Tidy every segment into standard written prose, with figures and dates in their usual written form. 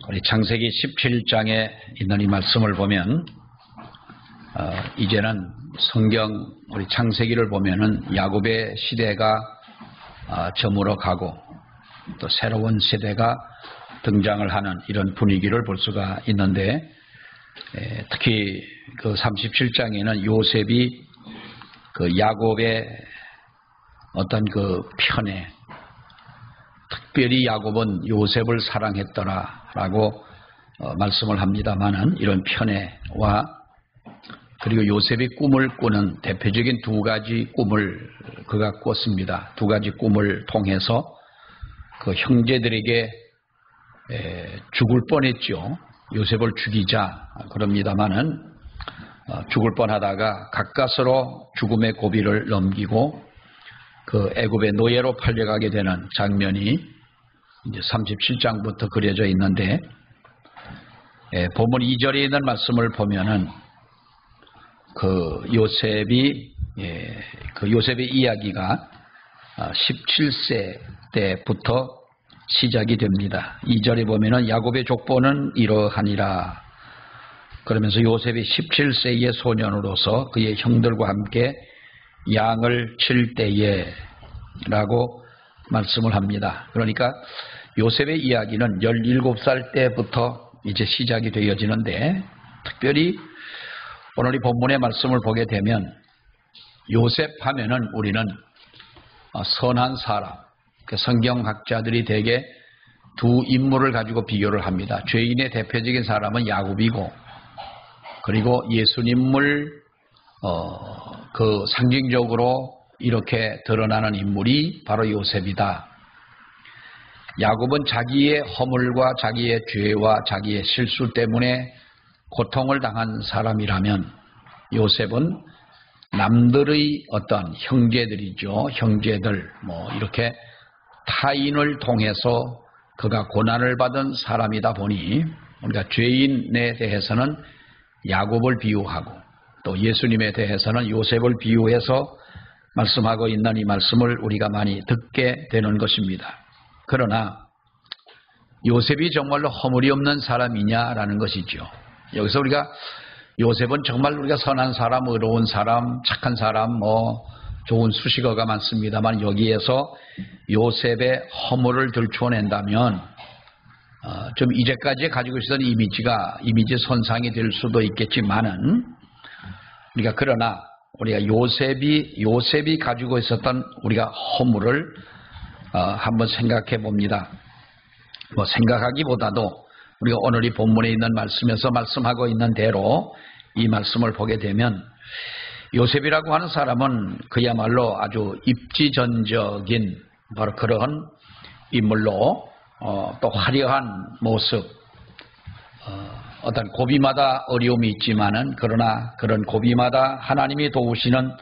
우리 창세기 17장에 있는 이 말씀을 보면 이제는 성경 우리 창세기를 보면은 야곱의 시대가 저물어 가고 또 새로운 세대가 등장을 하는 이런 분위기를 볼 수가 있는데, 특히 그 37장에는 요셉이 그 야곱의 어떤 그 편에, 특별히 야곱은 요셉을 사랑했더라라고 말씀을 합니다만은, 이런 편애와 그리고 요셉이 꿈을 꾸는 대표적인 두 가지 꿈을 그가 꿨습니다. 두 가지 꿈을 통해서 그 형제들에게 죽을 뻔했죠. 요셉을 죽이자 그럽니다만은 죽을 뻔하다가 가까스로 죽음의 고비를 넘기고 그 애굽의 노예로 팔려가게 되는 장면이 이제 37장부터 그려져 있는데, 본문 2절에 있는 말씀을 보면은 그 요셉의 이야기가 17세 때부터 시작이 됩니다. 2절에 보면은 야곱의 족보는 이러하니라. 그러면서 요셉이 17세의 소년으로서 그의 형들과 함께 양을 칠 때에 라고 말씀을 합니다. 그러니까 요셉의 이야기는 17살 때부터 이제 시작이 되어지는데, 특별히 오늘 이 본문의 말씀을 보게 되면 요셉 하면은 우리는 선한 사람, 성경학자들이 대개 두 인물을 가지고 비교를 합니다. 죄인의 대표적인 사람은 야곱이고, 그리고 예수님을 그 상징적으로 이렇게 드러나는 인물이 바로 요셉이다. 야곱은 자기의 허물과 자기의 죄와 자기의 실수 때문에 고통을 당한 사람이라면, 요셉은 남들의 어떤 형제들이죠. 형제들, 이렇게 타인을 통해서 그가 고난을 받은 사람이다 보니, 우리가 죄인에 대해서는 야곱을 비유하고 또 예수님에 대해서는 요셉을 비유해서 말씀하고 있는 이 말씀을 우리가 많이 듣게 되는 것입니다. 그러나 요셉이 정말로 허물이 없는 사람이냐라는 것이죠. 여기서 우리가 요셉은 정말 우리가 선한 사람, 의로운 사람, 착한 사람, 좋은 수식어가 많습니다만, 여기에서 요셉의 허물을 들추어낸다면 좀 이제까지 가지고 있었던 이미지 손상이 될 수도 있겠지만은, 우리가 그러나 우리가 요셉이 가지고 있었던 우리가 허물을 한번 생각해 봅니다. 생각하기보다도 우리가 오늘 이 본문에 있는 말씀에서 말씀하고 있는 대로 이 말씀을 보게 되면, 요셉이라고 하는 사람은 그야말로 아주 입지전적인 바로 그러한 인물로, 또 화려한 모습, 어떤 고비마다 어려움이 있지만은, 그러나 그런 고비마다 하나님이 도우시는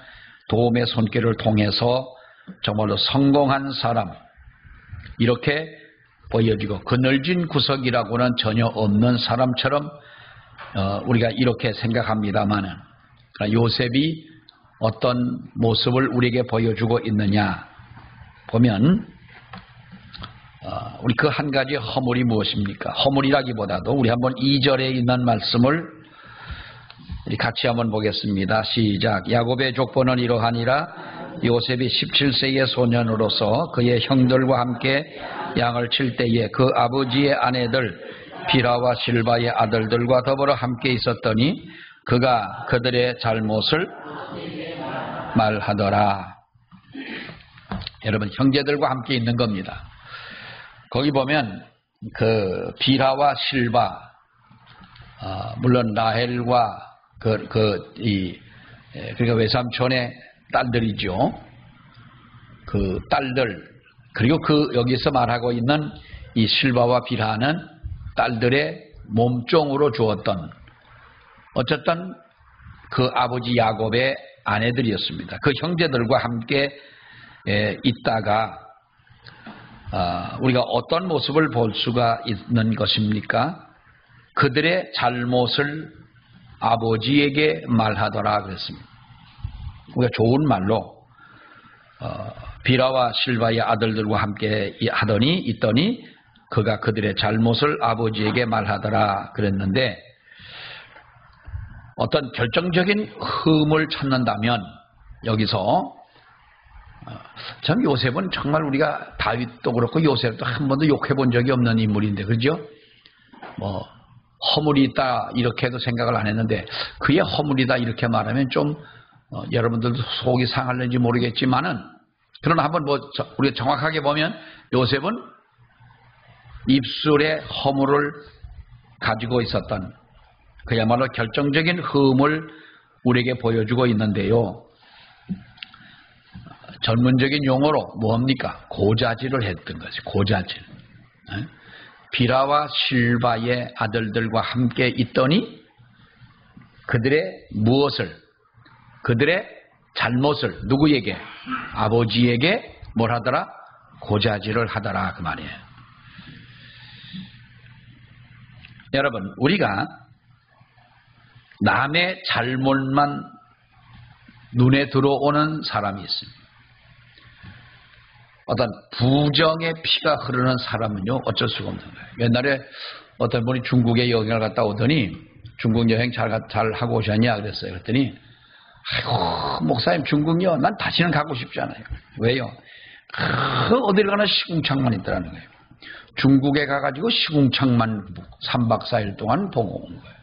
도움의 손길을 통해서 정말로 성공한 사람, 이렇게 보여지고 그늘진 구석이라고는 전혀 없는 사람처럼 우리가 이렇게 생각합니다만은, 요셉이 어떤 모습을 우리에게 보여주고 있느냐 보면, 우리 그 한 가지 허물이 무엇입니까? 허물이라기보다도 우리 한번 2절에 있는 말씀을 우리 같이 한번 보겠습니다. 시작. 야곱의 족보는 이러하니라. 요셉이 17세의 소년으로서 그의 형들과 함께 양을 칠 때에 그 아버지의 아내들 비라와 실바의 아들들과 더불어 함께 있었더니 그가 그들의 잘못을 말하더라. 여러분, 형제들과 함께 있는 겁니다. 거기 보면 그 비라와 실바, 물론 라헬과 그러니까 외삼촌의 딸들이죠. 그 딸들, 그리고 여기서 말하고 있는 이 실바와 비라는 딸들의 몸종으로 주었던, 어쨌든 그 아버지 야곱의 아내들이었습니다. 그 형제들과 함께 있다가 우리가 어떤 모습을 볼 수가 있는 것입니까? 그들의 잘못을 아버지에게 말하더라 그랬습니다. 우리가 좋은 말로 비라와 실바의 아들들과 함께 있더니 그가 그들의 잘못을 아버지에게 말하더라 그랬는데, 어떤 결정적인 흠을 찾는다면 여기서 참 요셉은 정말 우리가 다윗도 그렇고 요셉도 한 번도 욕해본 적이 없는 인물인데, 그죠? 뭐 허물이 있다 이렇게 해도 생각을 안 했는데, 그의 허물이다 이렇게 말하면 좀 여러분들도 속이 상할는지 모르겠지만은, 그러나 한번 우리가 정확하게 보면 요셉은 입술에 허물을 가지고 있었던 그야말로 결정적인 흠을 우리에게 보여주고 있는데요. 전문적인 용어로 뭡니까? 고자질을 했던 거지. 고자질. 비라와 실바의 아들들과 함께 있더니 그들의 무엇을, 그들의 잘못을 누구에게? 아버지에게 뭘 하더라? 고자질을 하더라 그 말이에요. 여러분, 우리가 남의 잘못만 눈에 들어오는 사람이 있습니다. 어떤 부정의 피가 흐르는 사람은요, 어쩔 수가 없는 거예요. 옛날에 어떤 분이 중국에 여행을 갔다 오더니, 중국 여행 잘 하고 오셨냐 그랬어요. 그랬더니, 아이고, 목사님 중국요? 난 다시는 가고 싶지 않아요. 왜요? 어딜 가나 시궁창만 있더라는 거예요. 중국에 가가지고 시궁창만 3박 4일 동안 보고 온 거예요.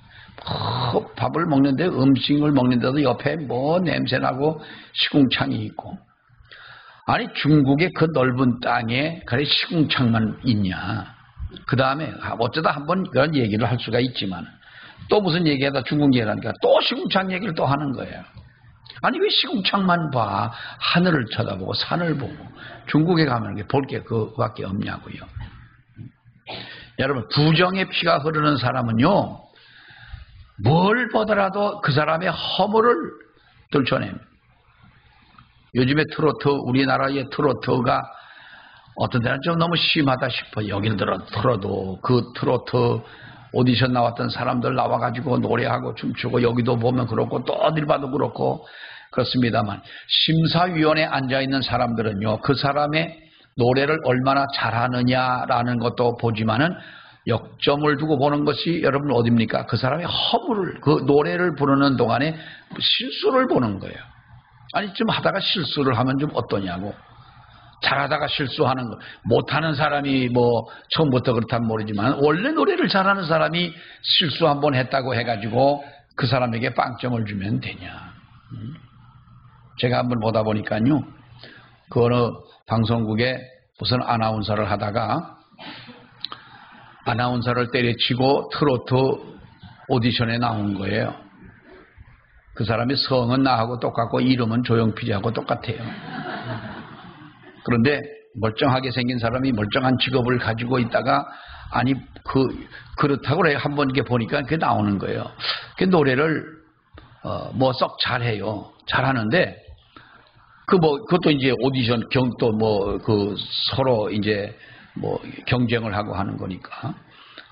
밥을 먹는데, 음식을 먹는데도 옆에 뭐 냄새나고 시궁창이 있고. 아니, 중국의 그 넓은 땅에 그래 시궁창만 있냐. 그 다음에 어쩌다 한번 그런 얘기를 할 수가 있지만, 또 무슨 얘기하다 중국 얘기하니까 또 시궁창 얘기를 또 하는 거예요. 아니, 왜 시궁창만 봐? 하늘을 쳐다보고 산을 보고. 중국에 가면 볼 게 그밖에 없냐고요. 여러분, 부정의 피가 흐르는 사람은요, 뭘 보더라도 그 사람의 허물을 들춰냅니다. 요즘에 트로트, 우리나라의 트로트가 어떤 데는 좀 너무 심하다 싶어요. 여기를 들어도 그 트로트 오디션 나왔던 사람들 나와가지고 노래하고 춤추고, 여기도 보면 그렇고 또 어딜 봐도 그렇고 그렇습니다만, 심사위원회에 앉아있는 사람들은요, 그 사람의 노래를 얼마나 잘하느냐라는 것도 보지만은 역점을 두고 보는 것이 여러분 어딥니까? 그 사람의 허물을, 그 노래를 부르는 동안에 실수를 보는 거예요. 아니, 좀 하다가 실수를 하면 좀 어떠냐고. 잘하다가 실수하는 거. 못하는 사람이 뭐 처음부터 그렇다면 모르지만, 원래 노래를 잘하는 사람이 실수 한번 했다고 해가지고 그 사람에게 빵점을 주면 되냐. 제가 한번 보다 보니까요, 그 어느 방송국에 무슨 아나운서를 하다가 아나운서를 때려치고 트로트 오디션에 나온 거예요. 그 사람이 성은 나하고 똑같고 이름은 조용필이하고 똑같아요. 그런데 멀쩡하게 생긴 사람이 멀쩡한 직업을 가지고 있다가, 아니 그렇다고 그래 한번 이렇게 보니까 그게 나오는 거예요. 그 노래를 뭐 썩 잘해요. 잘하는데 그것도 이제 오디션 또 서로 이제 뭐 경쟁을 하고 하는 거니까,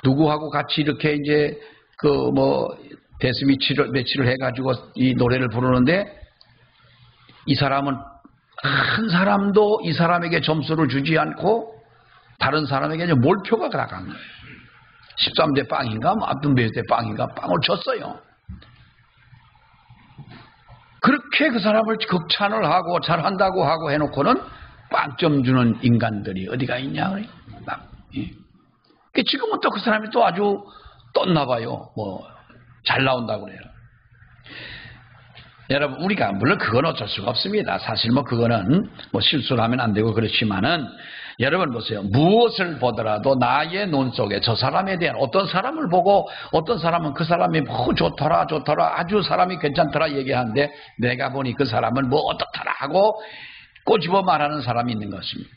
누구하고 같이 이렇게 이제 데스 매치를 해가지고 이 노래를 부르는데, 이 사람은 한 사람도 이 사람에게 점수를 주지 않고 다른 사람에게 이제 몰표가 나간 거예요. 13대 빵인가, 아무튼 몇 대 빵인가 빵을 쳤어요. 그렇게 그 사람을 극찬을 하고 잘한다고 하고 해놓고는 빵점 주는 인간들이 어디가 있냐. 지금은 또 그 사람이 또 아주 떴나 봐요. 잘 나온다고 그래요. 여러분, 우리가 물론 그건 어쩔 수가 없습니다. 사실 그거는 실수를 하면 안 되고 그렇지만은, 여러분 보세요. 무엇을 보더라도 나의 눈 속에 저 사람에 대한, 어떤 사람을 보고 어떤 사람은 그 사람이 좋더라 아주 사람이 괜찮더라 얘기하는데, 내가 보니 그 사람은 어떻더라 하고 꼬집어 말하는 사람이 있는 것입니다.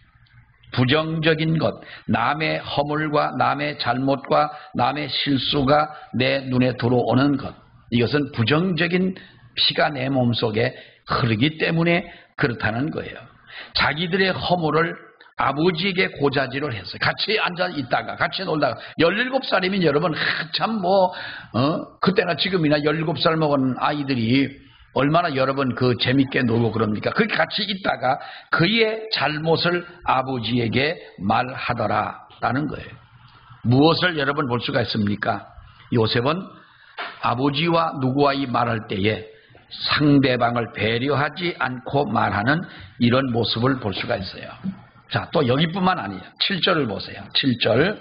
부정적인 것, 남의 허물과 남의 잘못과 남의 실수가 내 눈에 들어오는 것, 이것은 부정적인 피가 내 몸속에 흐르기 때문에 그렇다는 거예요. 자기들의 허물을 아버지에게 고자질을 했어요. 같이 앉아 있다가 같이 놀다가, 17살이면 여러분 한참 그때나 지금이나 17살 먹은 아이들이 얼마나 여러분 재밌게 놀고 그럽니까? 그렇게 같이 있다가 그의 잘못을 아버지에게 말하더라라는 거예요. 무엇을 여러분 볼 수가 있습니까? 요셉은 아버지와 누구와이 말할 때에 상대방을 배려하지 않고 말하는 이런 모습을 볼 수가 있어요. 자, 또 여기뿐만 아니에요. 7절을 보세요. 7절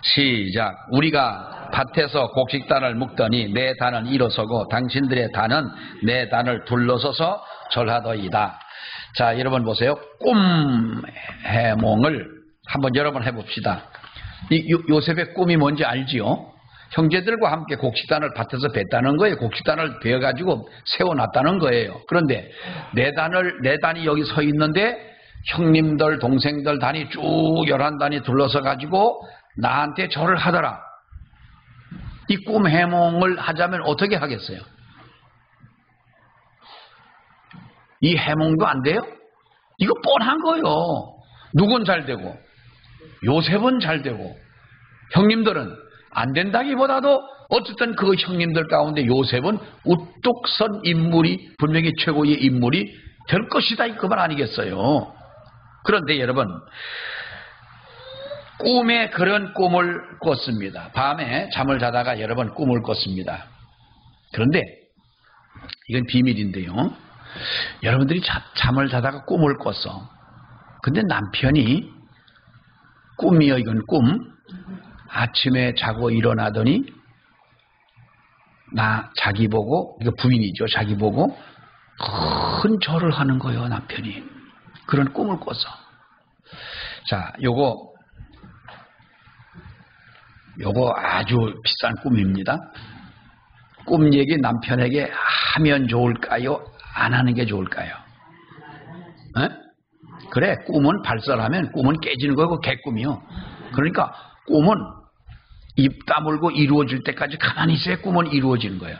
시작. 우리가 밭에서 곡식단을 묶더니 내 단은 일어서고 당신들의 단은 내 단을 둘러서서 절하더이다. 자, 여러분 보세요. 꿈 해몽을 한번 여러 번 해봅시다. 요셉의 꿈이 뭔지 알지요? 형제들과 함께 곡식단을 밭에서 뱄다는 거예요. 곡식단을 베어가지고 세워놨다는 거예요. 그런데 내 단이 여기 서 있는데 형님들, 동생들 단이 쭉 11단이 둘러서 가지고 나한테 절을 하더라. 이 꿈 해몽을 하자면 어떻게 하겠어요? 이 해몽도 안 돼요? 이거 뻔한 거예요. 누군 잘 되고 요셉은 잘 되고 형님들은 안 된다기보다도 어쨌든 그 형님들 가운데 요셉은 우뚝 선 인물이 분명히 최고의 인물이 될 것이다 이 그 말 아니겠어요? 그런데 여러분 꿈에 그런 꿈을 꿨습니다. 밤에 잠을 자다가 여러 번 꿈을 꿨습니다. 그런데 이건 비밀인데요. 여러분들이 잠을 자다가 꿈을 꿨어. 근데 남편이 꿈이요 이건 꿈. 아침에 자고 일어나더니 자기 보고 이거 부인이죠. 자기 보고 큰 절을 하는 거예요. 남편이. 그런 꿈을 꿨어. 자, 요거 아주 비싼 꿈입니다. 꿈 얘기 남편에게 하면 좋을까요? 안 하는 게 좋을까요? 에? 그래, 꿈은 발설하면 꿈은 깨지는 거고 개꿈이요. 그러니까 꿈은 입 다물고 이루어질 때까지 가만히 있어야 꿈은 이루어지는 거예요.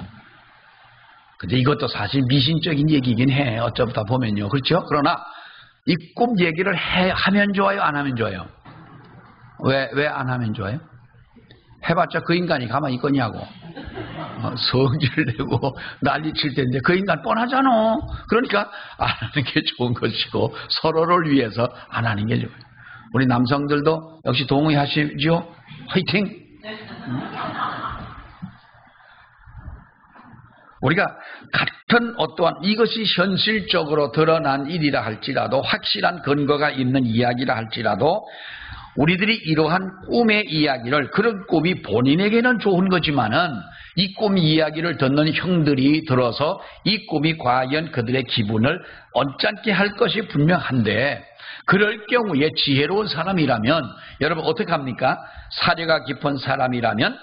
근데 이것도 사실 미신적인 얘기긴 해. 어쩌다 보면요. 그렇죠? 그러나 이 꿈 얘기를 하면 좋아요? 안 하면 좋아요? 왜 안 하면 좋아요? 해봤자 그 인간이 가만히 있겠냐고. 성질 내고 난리 칠 텐데 그 인간 뻔하잖아. 그러니까 안 하는 게 좋은 것이고 서로를 위해서 안 하는 게 좋아요. 우리 남성들도 역시 동의하시죠? 화이팅! 우리가 같은 어떠한 이것이 현실적으로 드러난 일이라 할지라도 확실한 근거가 있는 이야기라 할지라도 우리들이 이러한 꿈의 이야기를 그런 꿈이 본인에게는 좋은 거지만은 이 꿈 이야기를 듣는 형들이 들어서 이 꿈이 과연 그들의 기분을 언짢게 할 것이 분명한데 그럴 경우에 지혜로운 사람이라면 여러분 어떻게 합니까? 사려가 깊은 사람이라면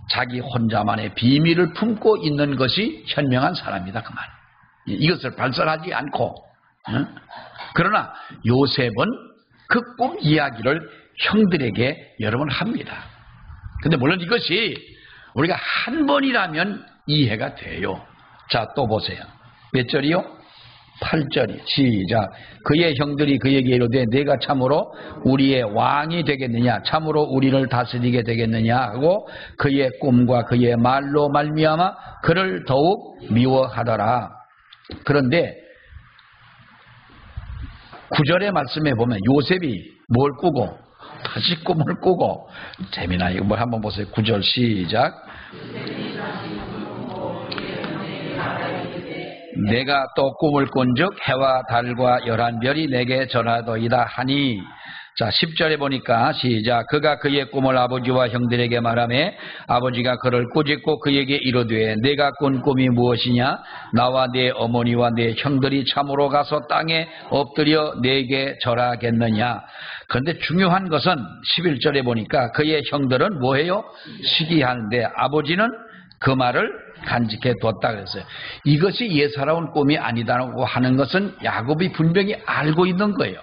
자기 혼자만의 비밀을 품고 있는 것이 현명한 사람이다 그 말. 이것을 발설하지 않고. 그러나 요셉은 그 꿈 이야기를 형들에게 여러 번 합니다. 근데 물론 이것이 우리가 한 번이라면 이해가 돼요. 자, 또 보세요. 몇 절이요? 8절이 시작. 그의 형들이 그에게 이르되 내가 참으로 우리의 왕이 되겠느냐 참으로 우리를 다스리게 되겠느냐 하고 그의 꿈과 그의 말로 말미암아 그를 더욱 미워하더라. 그런데 9절의 말씀에 보면 요셉이 뭘 꾸고 다시 꿈을 꾸고 재미나 이거 뭐 한번 보세요. 9절 시작. 내가 또 꿈을 꾼즉 해와 달과 11별이 내게 전하더이다 하니. 자, 10절에 보니까 시작. 그가 그의 꿈을 아버지와 형들에게 말하매 아버지가 그를 꾸짖고 그에게 이르되 내가 꾼 꿈이 무엇이냐? 나와 내 어머니와 내 형들이 참으로 가서 땅에 엎드려 내게 절하겠느냐? 그런데 중요한 것은 11절에 보니까 그의 형들은 뭐해요? 시기하는데 아버지는 그 말을 간직해 뒀다 그랬어요. 이것이 예사로운 꿈이 아니다라고 하는 것은 야곱이 분명히 알고 있는 거예요.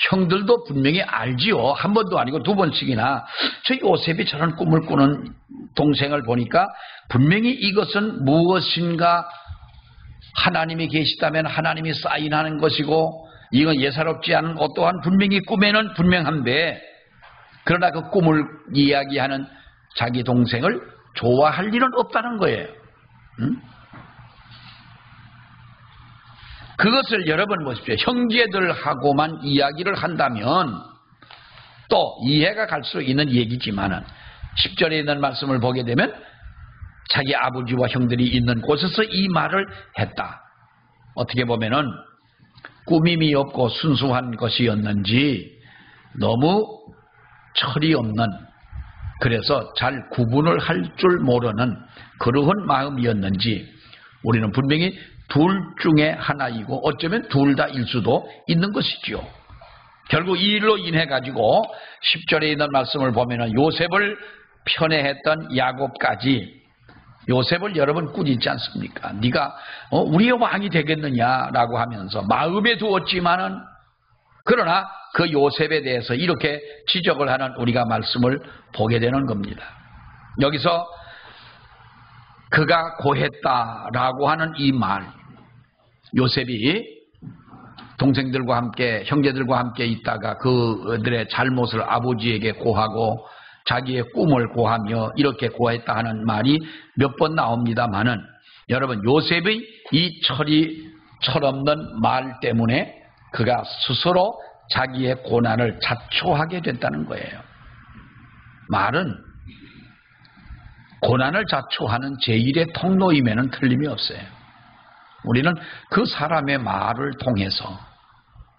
형들도 분명히 알지요. 한 번도 아니고 두 번씩이나 저 요셉이 저런 꿈을 꾸는 동생을 보니까 분명히 이것은 무엇인가 하나님이 계시다면 하나님이 사인하는 것이고 이건 예사롭지 않은 어떠한 분명히 꿈에는 분명한데 그러나 그 꿈을 이야기하는 자기 동생을 좋아할 일은 없다는 거예요. 그것을 여러분 보십시오. 형제들하고만 이야기를 한다면 또 이해가 갈 수 있는 얘기지만은 10절에 있는 말씀을 보게 되면 자기 아버지와 형들이 있는 곳에서 이 말을 했다. 어떻게 보면은 꾸밈이 없고 순수한 것이었는지 너무 철이 없는, 그래서 잘 구분을 할 줄 모르는 그러한 마음이었는지 우리는 분명히 둘 중에 하나이고 어쩌면 둘 다일 수도 있는 것이지요. 결국 이 일로 인해 가지고 10절에 있는 말씀을 보면은 요셉을 편애했던 야곱까지 요셉을 여러분 꾸짖지 않습니까? 네가 우리의 왕이 되겠느냐라고 하면서 마음에 두었지만은, 그러나 그 요셉에 대해서 이렇게 지적을 하는 우리가 말씀을 보게 되는 겁니다. 여기서 그가 고했다라고 하는 이 말, 요셉이 동생들과 함께 형제들과 함께 있다가 그들의 잘못을 아버지에게 고하고 자기의 꿈을 고하며 이렇게 고했다 하는 말이 몇 번 나옵니다만은, 여러분 요셉의 이 철없는 말 때문에 그가 스스로 자기의 고난을 자초하게 됐다는 거예요. 말은 고난을 자초하는 제1의 통로임에는 틀림이 없어요. 우리는 그 사람의 말을 통해서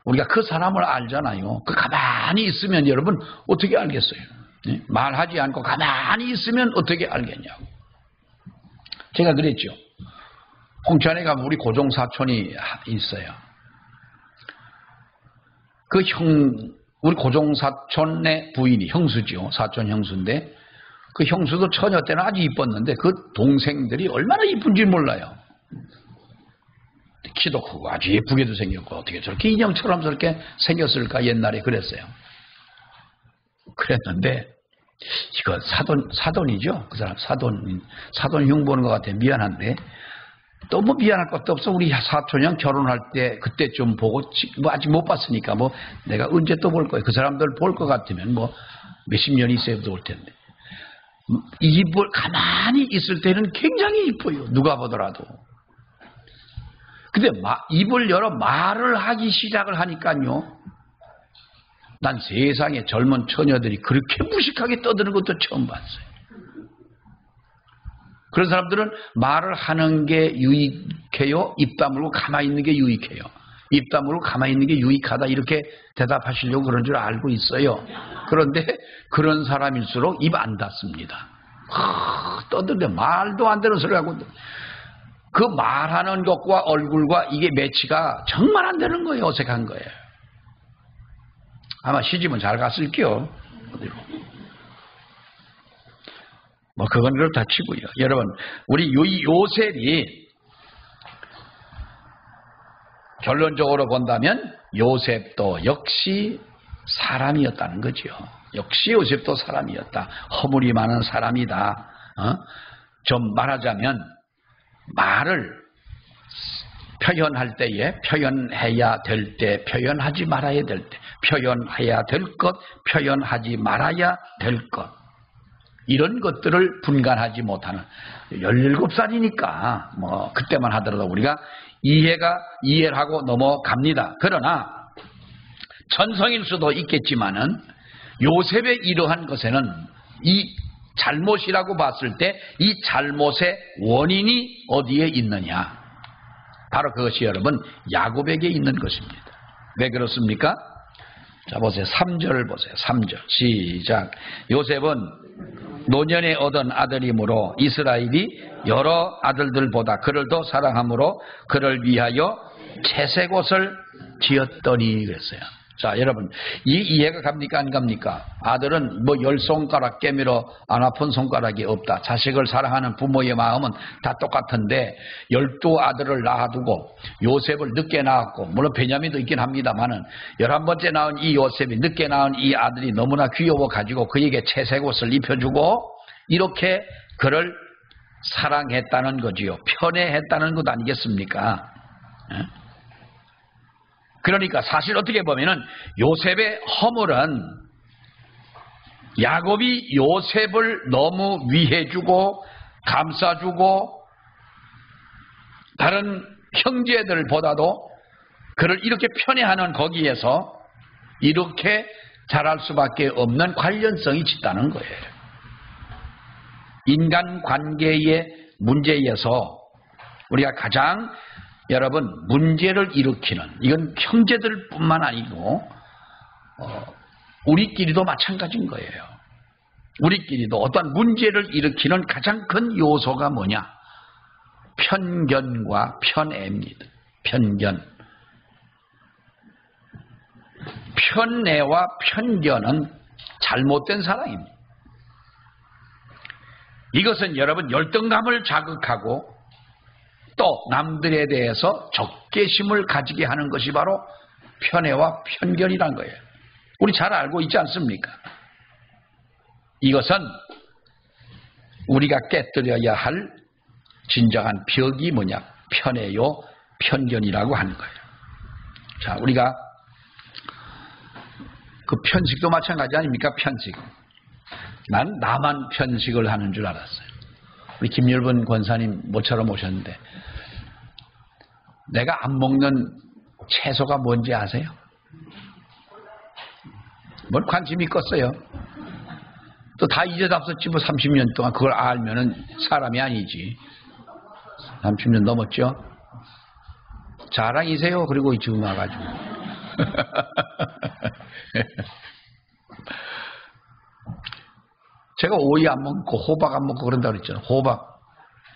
우리가 그 사람을 알잖아요. 그 가만히 있으면 여러분 어떻게 알겠어요? 말하지 않고 가만히 있으면 어떻게 알겠냐고. 제가 그랬죠. 홍천에 가면 우리 고종 사촌이 있어요. 우리 고종 사촌의 부인이 형수지요. 사촌 형수인데 그 형수도 처녀 때는 아주 이뻤는데 그 동생들이 얼마나 이쁜지 몰라요. 키도 크고 아주 예쁘게도 생겼고 어떻게 저렇게 인형처럼 저렇게 생겼을까 옛날에 그랬어요. 그랬는데 이거 사돈이죠. 그 사람 사돈 흉 보는 것 같아. 미안한데 너무 미안할 것도 없어. 우리 사촌형 결혼할 때 그때 좀 보고 뭐 아직 못 봤으니까 뭐 내가 언제 또 볼 거예요. 그 사람들 볼 것 같으면 뭐 몇십 년이 있어도 올 텐데 입을 가만히 있을 때는 굉장히 이뻐요. 누가 보더라도. 근데 입을 열어 말을 하기 시작을 하니까요. 난 세상에 젊은 처녀들이 그렇게 무식하게 떠드는 것도 처음 봤어요. 그런 사람들은 말을 하는 게 유익해요? 입 다물고 가만히 있는 게 유익해요? 입 다물고 가만히 있는 게 유익하다 이렇게 대답하시려고 그런 줄 알고 있어요. 그런데 그런 사람일수록 입 안 닫습니다. 떠드는데 말도 안 되는 소리 하고 그 말하는 것과 얼굴과 이게 매치가 정말 안 되는 거예요. 어색한 거예요. 아마 시집은 잘 갔을게요. 어디로. 뭐 그건 그렇다 치고요. 여러분 우리 요셉이 결론적으로 본다면 요셉도 역시 사람이었다는 거죠. 역시 요셉도 사람이었다. 허물이 많은 사람이다. 좀 말하자면 말을 표현할 때에 표현해야 될 때, 표현하지 말아야 될 때, 표현해야 될 것, 표현하지 말아야 될 것, 이런 것들을 분간하지 못하는 17살이니까 뭐 그때만 하더라도 우리가 이해를 하고 넘어갑니다. 그러나 천성일 수도 있겠지만은 요셉의 이러한 것에는 이 잘못이라고 봤을 때 이 잘못의 원인이 어디에 있느냐? 바로 그것이 여러분 야곱에게 있는 것입니다. 왜 그렇습니까? 자 보세요. 3절을 보세요. 3절 시작. 요셉은 노년에 얻은 아들이므로 이스라엘이 여러 아들들보다 그를 더 사랑하므로 그를 위하여 채색옷을 지었더니 그랬어요. 자 여러분 이해가 갑니까 안 갑니까? 아들은 뭐 10손가락 깨밀어 안 아픈 손가락이 없다. 자식을 사랑하는 부모의 마음은 다 똑같은데 12아들을 낳아두고 요셉을 늦게 낳았고 물론 베냐민도 있긴 합니다만은 11번째 낳은 이 요셉이 늦게 낳은 이 아들이 너무나 귀여워가지고 그에게 채색옷을 입혀주고 이렇게 그를 사랑했다는 거지요. 편애했다는 것 아니겠습니까? 그러니까 사실 어떻게 보면은 요셉의 허물은 야곱이 요셉을 너무 위해주고 감싸주고 다른 형제들보다도 그를 이렇게 편애하는 거기에서 이렇게 잘할 수밖에 없는 관련성이 짙다는 거예요. 인간관계의 문제에서 우리가 가장 여러분 문제를 일으키는, 이건 형제들뿐만 아니고 우리끼리도 마찬가지인 거예요. 우리끼리도 어떤 문제를 일으키는 가장 큰 요소가 뭐냐? 편견과 편애입니다. 편견. 편애와 편견은 잘못된 사랑입니다. 이것은 여러분 열등감을 자극하고 또 남들에 대해서 적개심을 가지게 하는 것이 바로 편애와 편견이란 거예요. 우리 잘 알고 있지 않습니까? 이것은 우리가 깨뜨려야 할 진정한 벽이 뭐냐? 편애요, 편견이라고 하는 거예요. 자, 우리가 그 편식도 마찬가지 아닙니까? 편식. 난 나만 편식을 하는 줄 알았어요. 우리 김율분 권사님 모처럼 오셨는데 내가 안 먹는 채소가 뭔지 아세요? 뭘 관심이 껐어요. 또 다 잊어답었지 뭐 30년 동안 그걸 알면은 사람이 아니지. 30년 넘었죠? 자랑이세요. 그리고 지금 와가지고. 제가 오이 안 먹고 호박 안 먹고 그런다 그랬잖아요. 호박.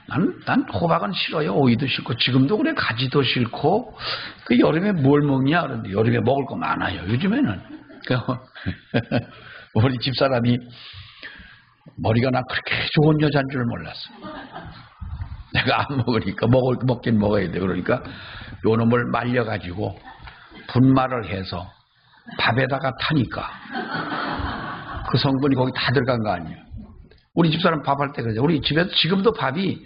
난 호박은 싫어요. 오이도 싫고 지금도 그래. 가지도 싫고. 그 여름에 뭘 먹냐 그런데 여름에 먹을 거 많아요. 요즘에는. 우리 집사람이 머리가 나 그렇게 좋은 여자인 줄 몰랐어. 내가 안 먹으니까 먹긴 먹어야 돼. 그러니까 요 놈을 말려가지고 분말을 해서 밥에다가 타니까 그 성분이 거기 다 들어간 거 아니에요. 우리 집사람 밥할 때 그러죠. 우리 집에서 지금도 밥이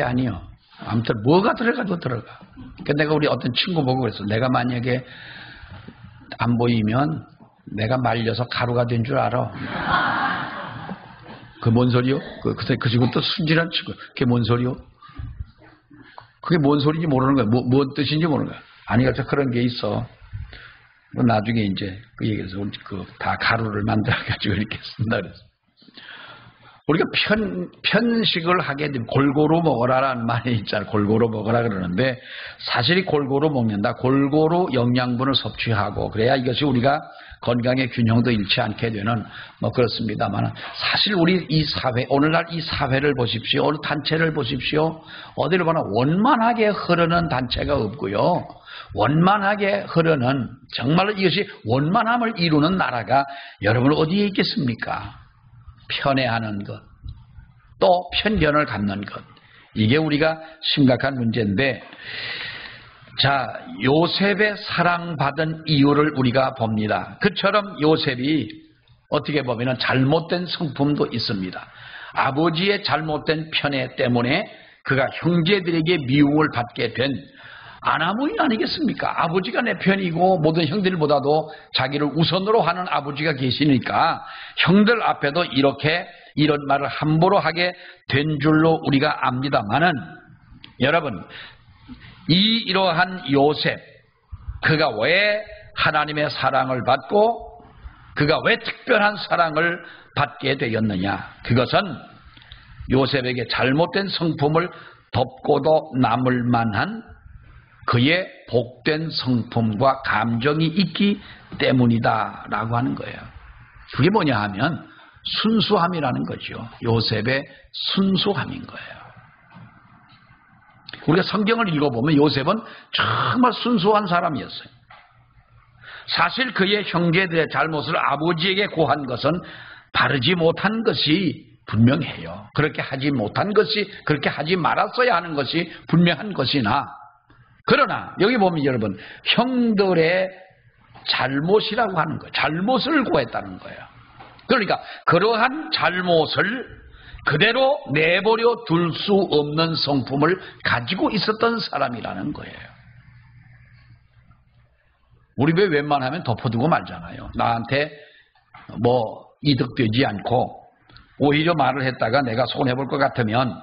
아니요. 아무튼 뭐가 들어가도 들어가. 그러니까 내가 우리 어떤 친구 보고 그랬어. 내가 만약에 안 보이면 내가 말려서 가루가 된 줄 알아. 그 뭔 소리요? 그 친구 또 순진한 친구. 그게 뭔 소리요? 그게 뭔 소리인지 모르는 거야. 뭔 뜻인지 모르는 거야. 아니, 그런 게 있어. 뭐 나중에 이제 그 얘기해서 다 가루를 만들어가지고 이렇게 쓴다 그랬어. 우리가 편식을 하게 되면 골고루 먹어라라는 말이 있잖아요. 골고루 먹어라 그러는데 사실이 골고루 먹는다. 골고루 영양분을 섭취하고 그래야 이것이 우리가 건강의 균형도 잃지 않게 되는 뭐 그렇습니다만 사실 우리 이 사회, 오늘날 이 사회를 보십시오. 어느 단체를 보십시오. 어디를 보나 원만하게 흐르는 단체가 없고요. 원만하게 흐르는 정말로 이것이 원만함을 이루는 나라가 여러분 어디에 있겠습니까? 편애하는 것, 또 편견을 갖는 것. 이게 우리가 심각한 문제인데, 자, 요셉의 사랑받은 이유를 우리가 봅니다. 그처럼 요셉이 어떻게 보면 잘못된 성품도 있습니다. 아버지의 잘못된 편애 때문에 그가 형제들에게 미움을 받게 된 아나무인 아니겠습니까? 아버지가 내 편이고 모든 형들보다도 자기를 우선으로 하는 아버지가 계시니까 형들 앞에도 이런 말을 함부로 하게 된 줄로 우리가 압니다만은 여러분 이러한 요셉 그가 왜 하나님의 사랑을 받고 그가 왜 특별한 사랑을 받게 되었느냐? 그것은 요셉에게 잘못된 성품을 덮고도 남을 만한 그의 복된 성품과 감정이 있기 때문이다라고 하는 거예요. 그게 뭐냐 하면 순수함이라는 거죠. 요셉의 순수함인 거예요. 우리가 성경을 읽어보면 요셉은 정말 순수한 사람이었어요. 사실 그의 형제들의 잘못을 아버지에게 고한 것은 바르지 못한 것이 분명해요. 그렇게 하지 못한 것이, 그렇게 하지 말았어야 하는 것이 분명한 것이나 그러나 여기 보면 여러분 형들의 잘못이라고 하는 거예요. 잘못을 고했다는 거예요. 그러니까 그러한 잘못을 그대로 내버려 둘 수 없는 성품을 가지고 있었던 사람이라는 거예요. 우리 왜 웬만하면 덮어두고 말잖아요. 나한테 뭐 이득되지 않고 오히려 말을 했다가 내가 손해볼 것 같으면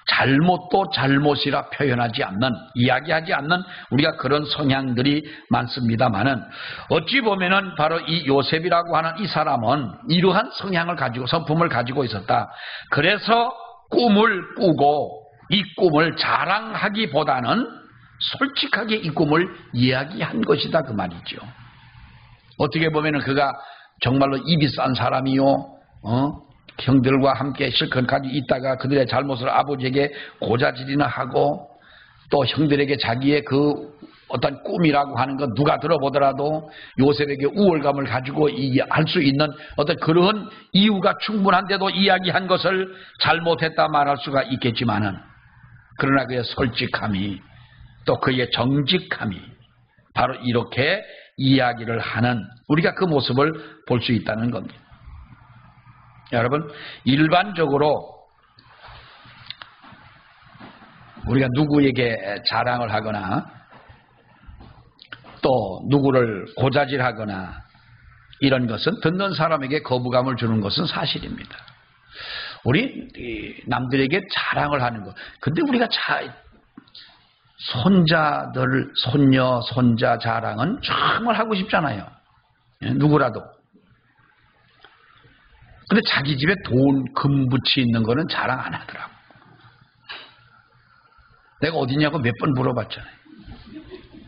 잘못도 잘못이라 표현하지 않는, 이야기하지 않는 우리가 그런 성향들이 많습니다만은, 어찌 보면은 바로 이 요셉이라고 하는 이 사람은 이러한 성향을 가지고, 성품을 가지고 있었다. 그래서 꿈을 꾸고 이 꿈을 자랑하기보다는 솔직하게 이 꿈을 이야기한 것이다, 그 말이죠. 어떻게 보면은 그가 정말로 입이 싼 사람이요, 형들과 함께 실컷 가지고 있다가 그들의 잘못을 아버지에게 고자질이나 하고, 또 형들에게 자기의 그 어떤 꿈이라고 하는 것 누가 들어보더라도 요셉에게 우월감을 가지고 할 수 있는 어떤 그런 이유가 충분한데도 이야기한 것을 잘못했다 말할 수가 있겠지만은, 그러나 그의 솔직함이, 또 그의 정직함이 바로 이렇게 이야기를 하는, 우리가 그 모습을 볼 수 있다는 겁니다. 여러분, 일반적으로 우리가 누구에게 자랑을 하거나 또 누구를 고자질하거나 이런 것은 듣는 사람에게 거부감을 주는 것은 사실입니다. 우리 남들에게 자랑을 하는 것, 근데 우리가 손자들, 손녀, 손자 자랑은 정말 하고 싶잖아요. 누구라도. 근데 자기 집에 돈, 금붙이 있는 거는 자랑 안 하더라고. 내가 어디냐고 몇 번 물어봤잖아요.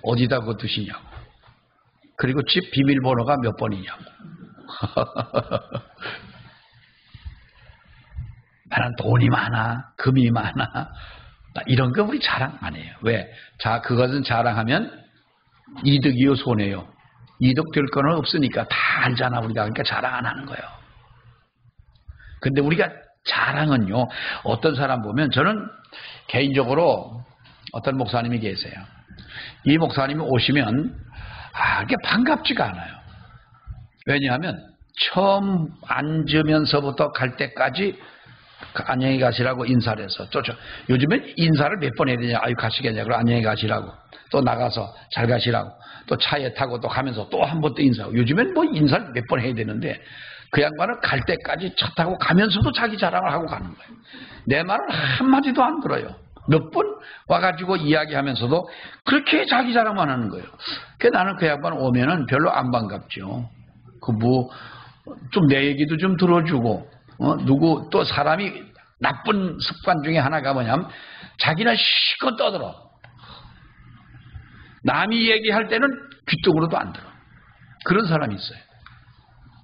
어디다 그거 두시냐고. 그리고 집 비밀번호가 몇 번이냐고. 나는 돈이 많아, 금이 많아, 이런 거 우리 자랑 안 해요. 왜? 자, 그것은 자랑하면 이득이요, 손해요. 이득 될 거는 없으니까 다 알잖아, 우리가. 그러니까 자랑 안 하는 거예요. 근데 우리가 자랑은요, 어떤 사람 보면, 저는 개인적으로 어떤 목사님이 계세요. 이 목사님이 오시면 그게 반갑지가 않아요. 왜냐하면 처음 앉으면서부터 갈 때까지 안녕히 가시라고 인사를 해서 쫓아. 요즘엔 인사를 몇 번 해야 되냐. 아유, 가시겠냐. 그럼 안녕히 가시라고. 또 나가서 잘 가시라고. 또 차에 타고 또 가면서 또 한 번 또 인사하고. 요즘엔 뭐 인사를 몇 번 해야 되는데, 그 양반은 갈 때까지 차 타고 가면서도 자기 자랑을 하고 가는 거예요. 내 말을 한마디도 안 들어요. 몇 번 와가지고 이야기하면서도 그렇게 자기 자랑만 하는 거예요. 그래서 나는 그 양반 오면은 별로 안 반갑죠. 좀 내 얘기도 좀 들어주고, 누구 또 사람이 나쁜 습관 중에 하나가 뭐냐면 자기는 실컷 떠들어. 남이 얘기할 때는 귀뚱으로도 안 들어. 그런 사람이 있어요.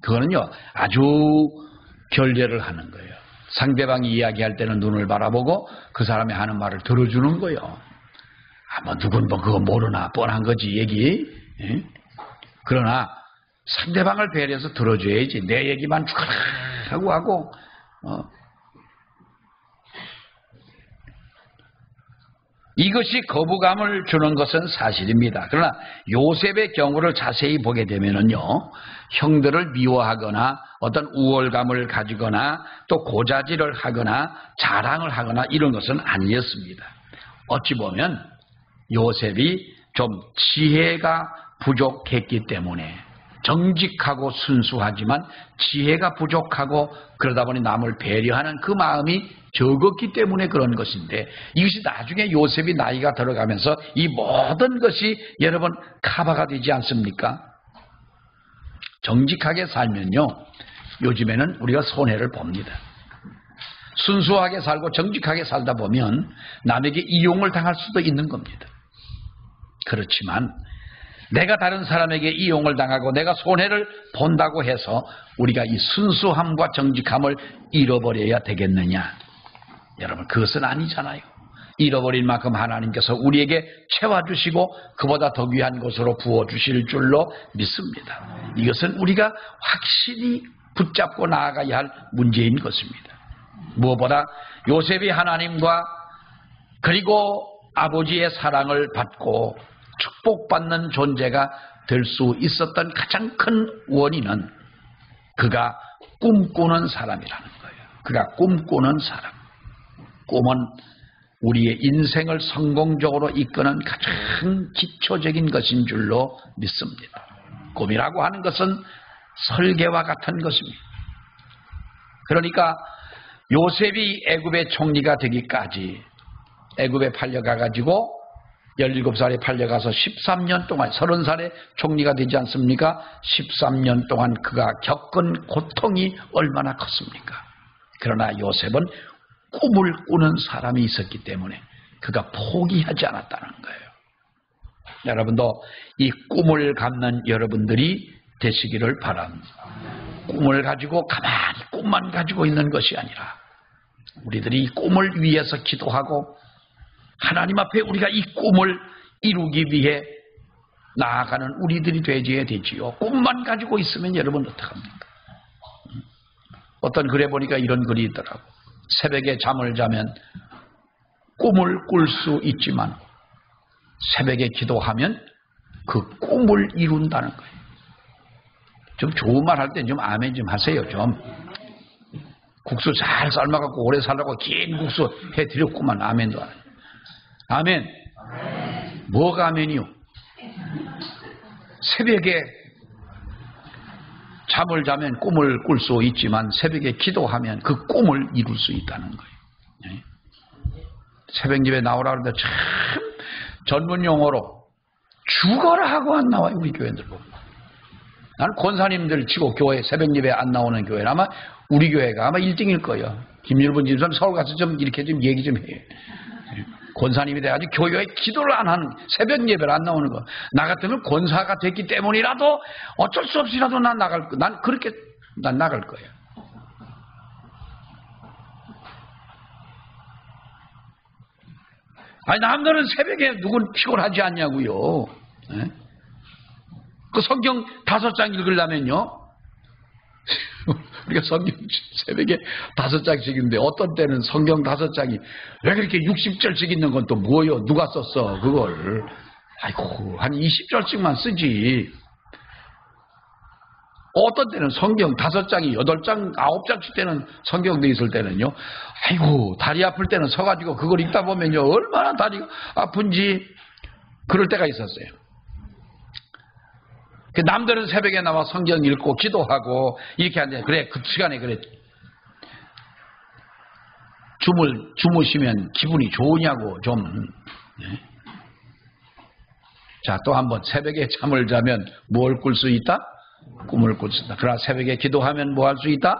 그거는요, 아주 결례를 하는 거예요. 상대방이 이야기할 때는 눈을 바라보고 그 사람이 하는 말을 들어주는 거예요. 누군 그거 모르나, 뻔한 거지, 얘기. 예? 그러나 상대방을 배려해서 들어줘야지. 내 얘기만 쭉 하고 이것이 거부감을 주는 것은 사실입니다. 그러나 요셉의 경우를 자세히 보게 되면은요, 형들을 미워하거나 어떤 우월감을 가지거나 또 고자질을 하거나 자랑을 하거나 이런 것은 아니었습니다. 어찌 보면 요셉이 좀 지혜가 부족했기 때문에, 정직하고 순수하지만 지혜가 부족하고 그러다 보니 남을 배려하는 그 마음이 적었기 때문에 그런 것인데, 이것이 나중에 요셉이 나이가 들어가면서 이 모든 것이 여러분 커버가 되지 않습니까? 정직하게 살면요, 요즘에는 우리가 손해를 봅니다. 순수하게 살고 정직하게 살다 보면 남에게 이용을 당할 수도 있는 겁니다. 그렇지만 내가 다른 사람에게 이용을 당하고 내가 손해를 본다고 해서 우리가 이 순수함과 정직함을 잃어버려야 되겠느냐? 여러분, 그것은 아니잖아요. 잃어버린 만큼 하나님께서 우리에게 채워주시고 그보다 더 귀한 것으로 부어주실 줄로 믿습니다. 이것은 우리가 확실히 붙잡고 나아가야 할 문제인 것입니다. 무엇보다 요셉이 하나님과 그리고 아버지의 사랑을 받고 축복받는 존재가 될 수 있었던 가장 큰 원인은 그가 꿈꾸는 사람이라는 거예요. 그가 꿈꾸는 사람. 꿈은 우리의 인생을 성공적으로 이끄는 가장 기초적인 것인 줄로 믿습니다. 꿈이라고 하는 것은 설계와 같은 것입니다. 그러니까 요셉이 애굽의 총리가 되기까지 애굽에 팔려가가지고 17살에 팔려가서 13년 동안 30살에 총리가 되지 않습니까? 13년 동안 그가 겪은 고통이 얼마나 컸습니까? 그러나 요셉은 꿈을 꾸는 사람이 있었기 때문에 그가 포기하지 않았다는 거예요. 여러분도 이 꿈을 갖는 여러분들이 되시기를 바랍니다. 꿈을 가지고 가만히 꿈만 가지고 있는 것이 아니라 우리들이 이 꿈을 위해서 기도하고 하나님 앞에 우리가 이 꿈을 이루기 위해 나아가는 우리들이 되어야 되지요. 꿈만 가지고 있으면 여러분 어떡합니까? 어떤 글에 보니까 이런 글이 있더라고. 새벽에 잠을 자면 꿈을 꿀 수 있지만 새벽에 기도하면 그 꿈을 이룬다는 거예요. 좀 좋은 말 할 때 좀 아멘 좀 하세요. 좀 국수 잘 삶아갖고 오래 살라고 긴 국수 해드렸구만. 아멘도 안 해요. 아멘. 뭐가 아멘이요? 새벽에 잠을 자면 꿈을 꿀 수 있지만 새벽에 기도하면 그 꿈을 이룰 수 있다는 거예요. 새벽 예배 나오라 그러는데 참 전문 용어로 죽어라 하고 안 나와요. 우리 교회들 보면. 나는 권사님들 치고 교회 새벽 예배 안 나오는 교회는 아마 우리 교회가 아마 1등일 거예요. 김일분 집사님 서울 가서 좀 이렇게 좀 얘기 좀 해요. 권사님이 돼가지고 교회에 기도를 안 하는, 새벽 예배를 안 나오는 거. 나 같으면 권사가 됐기 때문이라도 어쩔 수 없이라도 난 나갈 거. 난 나갈 거예요. 아니, 남들은 새벽에 누군 피곤하지 않냐고요. 네? 그 성경 5장 읽으려면요. 우리가 성경 새벽에 5장씩 읽는데 어떤 때는 성경 5장이 왜 그렇게 60절씩 있는 건 또 뭐예요? 누가 썼어? 그걸. 아이고, 한 20절씩만 쓰지. 어떤 때는 성경 5장이 8장, 9장씩 되는 성경도 있을 때는요. 아이고, 다리 아플 때는 서가지고 그걸 읽다 보면요. 얼마나 다리가 아픈지 그럴 때가 있었어요. 남들은 새벽에 나와 성경 읽고 기도하고 이렇게 하는데 그래 그 시간에 그래 주무시면 기분이 좋으냐고 좀. 네. 자, 또 한번 새벽에 잠을 자면 뭘 꿀 수 있다? 꿈을 꿀 수 있다. 그러나 새벽에 기도하면 뭐 할 수 있다?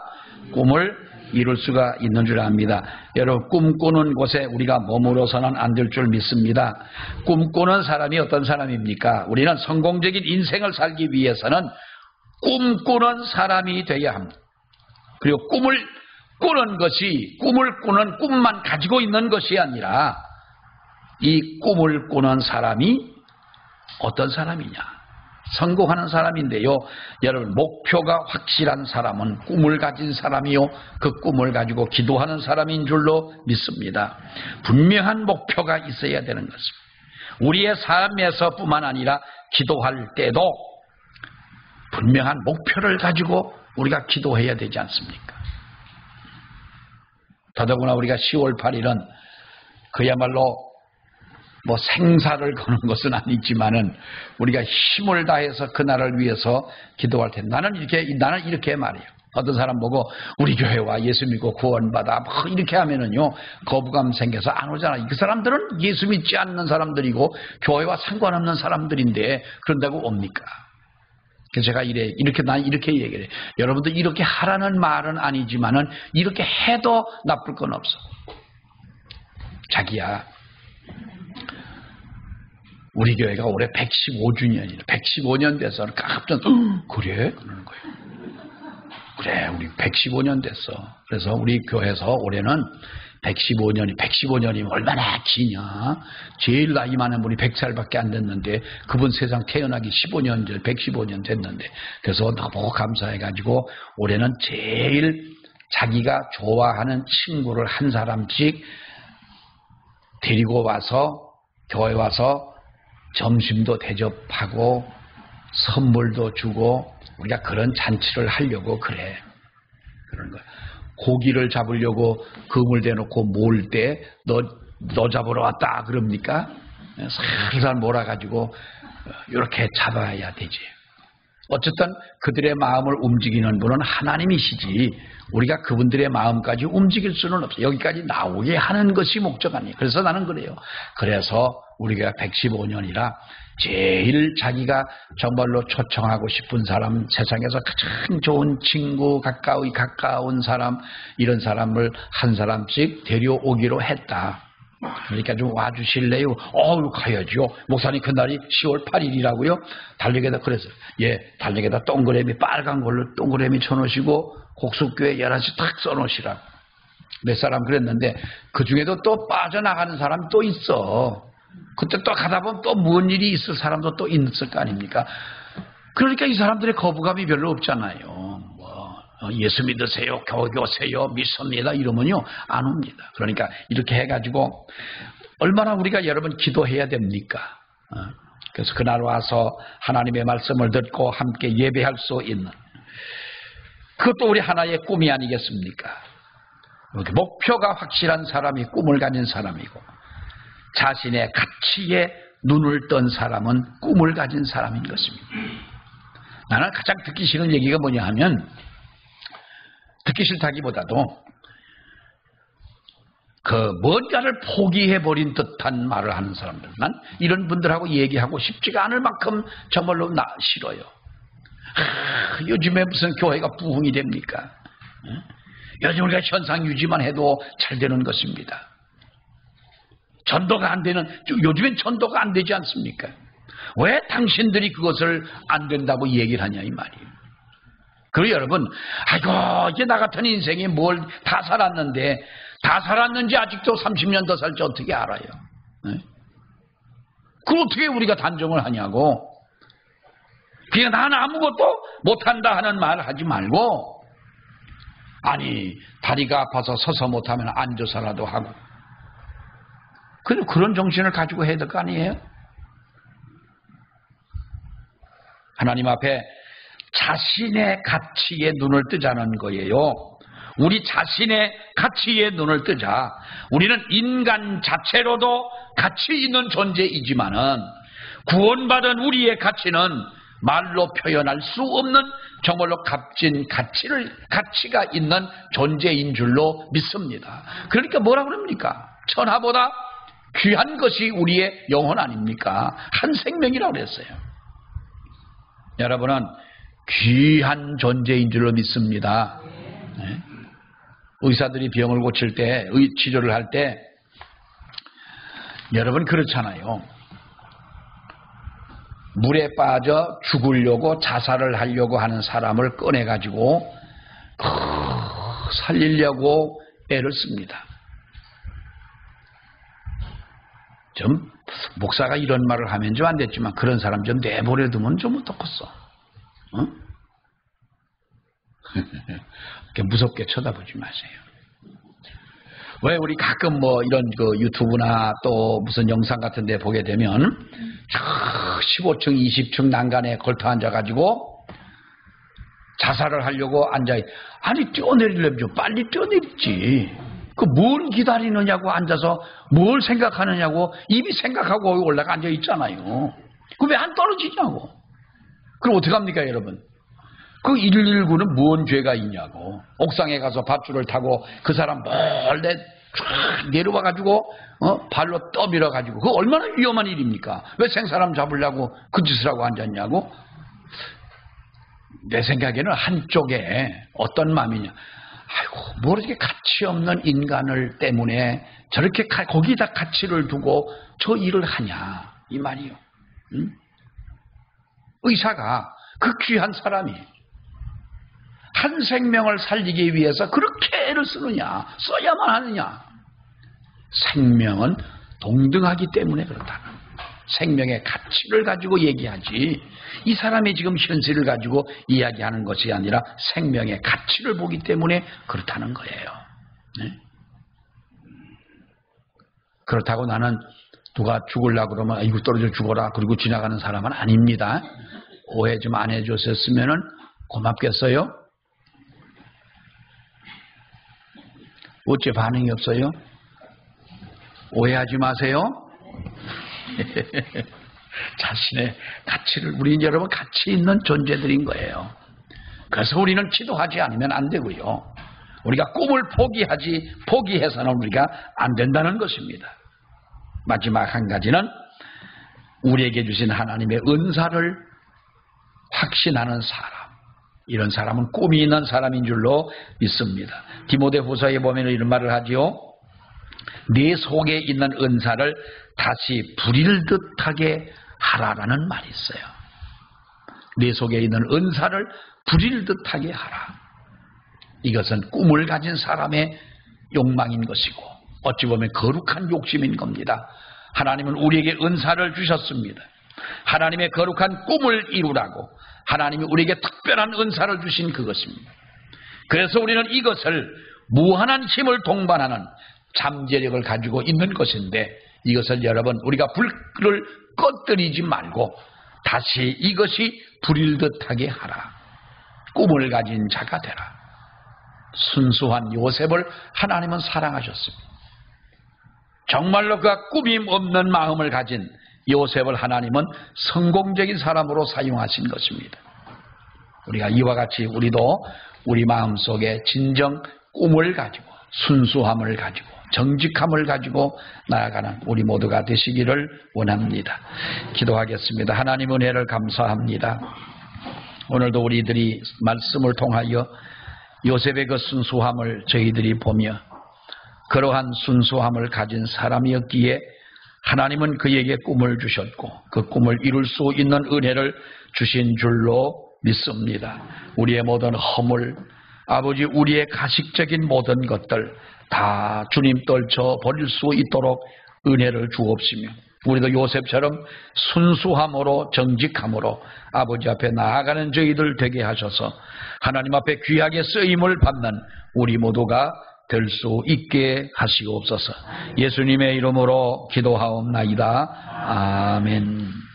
꿈을 이룰 수가 있는 줄 압니다. 여러분, 꿈꾸는 곳에 우리가 머무러서는 안 될 줄 믿습니다. 꿈꾸는 사람이 어떤 사람입니까? 우리는 성공적인 인생을 살기 위해서는 꿈꾸는 사람이 되어야 합니다. 그리고 꿈을 꾸는 것이 꿈을 꾸는 꿈만 가지고 있는 것이 아니라 이 꿈을 꾸는 사람이 어떤 사람이냐? 성공하는 사람인데요. 여러분, 목표가 확실한 사람은 꿈을 가진 사람이요. 그 꿈을 가지고 기도하는 사람인 줄로 믿습니다. 분명한 목표가 있어야 되는 것입니다. 우리의 삶에서뿐만 아니라 기도할 때도 분명한 목표를 가지고 우리가 기도해야 되지 않습니까? 더더구나 우리가 10월 8일은 그야말로 뭐 생사를 거는 것은 아니지만은 우리가 힘을 다해서 그날을 위해서 기도할 텐데 나는 이렇게 말해요. 어떤 사람 보고 우리 교회와 예수 믿고 구원받아 뭐 이렇게 하면은요 거부감 생겨서 안 오잖아요. 그 사람들은 예수 믿지 않는 사람들이고 교회와 상관없는 사람들인데 그런다고 옵니까? 그래서 제가 난 이렇게 얘기를 해요. 여러분들 이렇게 하라는 말은 아니지만은 이렇게 해도 나쁠 건 없어. 자기야, 우리 교회가 올해 115주년이래. 115년 돼서 깜짝 그래? 그러는 거예요. 그래, 우리 115년 됐어. 그래서 우리 교회에서 올해는 115년이면 얼마나 기냐? 제일 나이 많은 분이 100살밖에 안 됐는데 그분 세상 태어나기 15년 전 115년 됐는데 그래서 너무 감사해가지고 올해는 제일 자기가 좋아하는 친구를 한 사람씩 데리고 와서 교회 와서 점심도 대접하고 선물도 주고 우리가 그런 잔치를 하려고 그래. 그런 거야. 고기를 잡으려고 그물 대놓고 몰 때 너 잡으러 왔다 그럽니까? 살살 몰아가지고 이렇게 잡아야 되지. 어쨌든 그들의 마음을 움직이는 분은 하나님이시지 우리가 그분들의 마음까지 움직일 수는 없어요. 여기까지 나오게 하는 것이 목적 아니에요. 그래서 나는 그래요. 그래서 우리가 115년이라 제일 자기가 정말로 초청하고 싶은 사람, 세상에서 가장 좋은 친구, 가까운 사람, 이런 사람을 한 사람씩 데려오기로 했다. 그러니까 좀 와주실래요? 가야죠. 목사님 그날이 10월 8일이라고요? 달력에다 그래서 달력에다 동그라미 빨간 걸로 동그라미 쳐놓으시고 곡숙교회 11시 딱 써놓으시라고. 몇 사람 그랬는데 그 중에도 또 빠져나가는 사람이 또 있어. 그때 또 가다 보면 또 무슨 일이 있을 사람도 또 있을 거 아닙니까? 그러니까 이 사람들의 거부감이 별로 없잖아요. 예수 믿으세요, 교회 오세요, 믿습니다 이러면요 안 옵니다. 그러니까 이렇게 해가지고 얼마나 우리가 여러분 기도해야 됩니까? 그래서 그날 와서 하나님의 말씀을 듣고 함께 예배할 수 있는 그것도 우리 하나의 꿈이 아니겠습니까? 목표가 확실한 사람이 꿈을 가진 사람이고 자신의 가치에 눈을 뜬 사람은 꿈을 가진 사람인 것입니다. 나는 가장 듣기 싫은 얘기가 뭐냐 하면 듣기 싫다기보다도 뭔가를 포기해버린 듯한 말을 하는 사람들, 난 이런 분들하고 얘기하고 싶지가 않을 만큼 정말로 싫어요. 요즘에 무슨 교회가 부흥이 됩니까? 요즘 우리가 현상 유지만 해도 잘 되는 것입니다. 전도가 안 되는, 요즘엔 전도가 안 되지 않습니까? 왜 당신들이 그것을 안 된다고 얘기를 하냐 이 말이에요. 그리고 여러분, 이제 나 같은 인생이 뭘 다 살았는데, 다 살았는지 아직도 30년 더 살지 어떻게 알아요? 그걸 어떻게 우리가 단정을 하냐고. 그냥 나는 아무것도 못한다 하는 말 하지 말고, 아니, 다리가 아파서 서서 못하면 앉아서라도 하고. 그런 정신을 가지고 해야 될 거 아니에요? 하나님 앞에 자신의 가치에 눈을 뜨자는 거예요. 우리 자신의 가치에 눈을 뜨자. 우리는 인간 자체로도 가치 있는 존재이지만은 구원받은 우리의 가치는 말로 표현할 수 없는 정말로 값진 가치가 있는 존재인 줄로 믿습니다. 그러니까 뭐라 그럽니까? 천하보다 귀한 것이 우리의 영혼 아닙니까? 한 생명이라고 그랬어요. 여러분은 귀한 존재인 줄로 믿습니다. 네? 의사들이 병을 고칠 때, 치료를 할 때, 여러분 그렇잖아요. 물에 빠져 죽으려고 자살을 하려고 하는 사람을 꺼내가지고 살리려고 애를 씁니다. 좀 목사가 이런 말을 하면 좀 안 됐지만 그런 사람 좀 내버려두면 좀 어떻겠어? 무섭게 쳐다보지 마세요. 왜 우리 가끔 이런 유튜브나 또 무슨 영상 같은 데 보게 되면 15층 20층 난간에 걸터 앉아가지고 자살을 하려고 아니 뛰어내리려면 좀 빨리 뛰어내리지. 뭘 기다리느냐고 앉아서 뭘 생각하느냐고 입이 생각하고 올라가 앉아 있잖아요. 왜 안 떨어지냐고. 그럼 어떡합니까 여러분? 119는 무슨 죄가 있냐고. 옥상에 가서 밧줄을 타고 그 사람 몰래 쫙 내려와가지고 발로 떠밀어가지고 그거 얼마나 위험한 일입니까? 왜 생사람 잡으려고 그 짓을 하고 앉았냐고. 내 생각에는 한쪽에 어떤 마음이냐. 뭐 이렇게 가치 없는 인간을 때문에 저렇게 거기다 가치를 두고 저 일을 하냐 이 말이요. 응? 의사가 그 귀한 사람이 한 생명을 살리기 위해서 그렇게 애를 쓰느냐, 써야만 하느냐. 생명은 동등하기 때문에 그렇다. 생명의 가치를 가지고 얘기하지 이 사람이 지금 현실을 가지고 이야기하는 것이 아니라 생명의 가치를 보기 때문에 그렇다는 거예요. 네? 그렇다고 나는 누가 죽으려고 그러면 이거 떨어져 죽어라 그리고 지나가는 사람은 아닙니다. 오해 좀 안 해주셨으면 고맙겠어요. 어째 반응이 없어요? 오해하지 마세요. 자신의 가치를, 우리 여러분 가치 있는 존재들인 거예요. 그래서 우리는 기도하지 않으면 안 되고요. 우리가 꿈을 포기해서는 우리가 안 된다는 것입니다. 마지막 한 가지는 우리에게 주신 하나님의 은사를 확신하는 사람. 이런 사람은 꿈이 있는 사람인 줄로 믿습니다. 디모데후서에 보면 이런 말을 하지요. 네 속에 있는 은사를 다시 부릴 듯하게 하라라는 말이 있어요. 네 속에 있는 은사를 부릴 듯하게 하라. 이것은 꿈을 가진 사람의 욕망인 것이고 어찌 보면 거룩한 욕심인 겁니다. 하나님은 우리에게 은사를 주셨습니다. 하나님의 거룩한 꿈을 이루라고 하나님이 우리에게 특별한 은사를 주신 그것입니다. 그래서 우리는 이것을 무한한 힘을 동반하는 잠재력을 가지고 있는 것인데 이것을 여러분 우리가 불을 꺼뜨리지 말고 다시 이것이 불일 듯하게 하라. 꿈을 가진 자가 되라. 순수한 요셉을 하나님은 사랑하셨습니다. 정말로 그가 꾸밈 없는 마음을 가진 요셉을 하나님은 성공적인 사람으로 사용하신 것입니다. 우리가 이와 같이 우리도 우리 마음속에 진정 꿈을 가지고 순수함을 가지고 정직함을 가지고 나아가는 우리 모두가 되시기를 원합니다. 기도하겠습니다. 하나님 은혜를 감사합니다. 오늘도 우리들이 말씀을 통하여 요셉의 그 순수함을 저희들이 보며 그러한 순수함을 가진 사람이었기에 하나님은 그에게 꿈을 주셨고 그 꿈을 이룰 수 있는 은혜를 주신 줄로 믿습니다. 우리의 모든 허물, 아버지 우리의 가식적인 모든 것들 다 주님 떨쳐 버릴 수 있도록 은혜를 주옵시며 우리도 요셉처럼 순수함으로 정직함으로 아버지 앞에 나아가는 저희들 되게 하셔서 하나님 앞에 귀하게 쓰임을 받는 우리 모두가 될 수 있게 하시옵소서. 예수님의 이름으로 기도하옵나이다. 아멘.